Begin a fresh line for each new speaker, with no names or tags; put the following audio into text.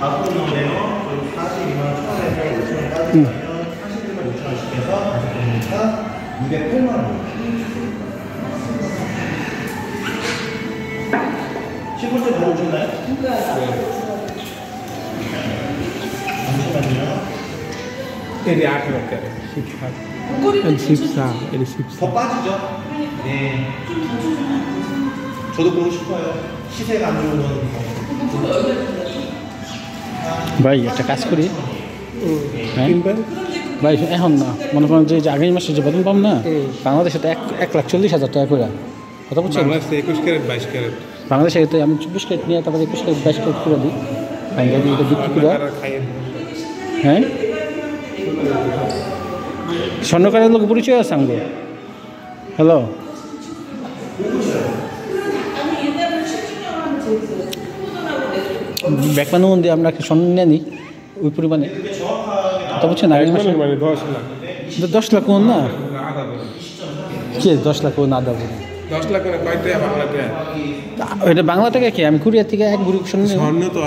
앞으로 나오네요. 42만 1,000원에서 5,000원까지 40대만 6,000원씩 해서 5,000원이니까 208만 원. 10번째 보고 오셨나요? 네. 잠시만요.
এর 8 টাকা 14 এর 14
더 빠지죠? 네. 저도 보고 싶어요. 시세가 안 좋은
ভাই একটা কাজ করি হ্যাঁ ভাই এখন না মনে করেন যে আগামী মাসে যে বেতন পাম না বাংলাদেশে তো 1,40,000 টাকা করে কথা বলছেন
বাংলাদেশে 21 ক্যারেট 22 ক্যারেট
বাংলাদেশে তো আমি 24 ক্যারেট নিয়ে তারপরে 21 ক্যারেট 22 ক্যারেট করে দিই ভাঙ্গা দিয়ে এটা বিক্রি করে হ্যাঁ স্বর্ণকারের লোক পরিচয় আছে আঙ্গো হ্যালো ব্যাকম্যান মন দিয়ে আমরা স্বর্ণ নিয়ে নিই ওই পরিমাণে কথা বলছেন আগামী মাসে 10 লাখ কোন না কে 10 লাখ কোন আদা
10 লাখ করে কয়টা বাংলা টাকা
এটা বাংলা টাকা কি আমি কুরিয়ার থেকে এক বুড়ি স্বর্ণ
তো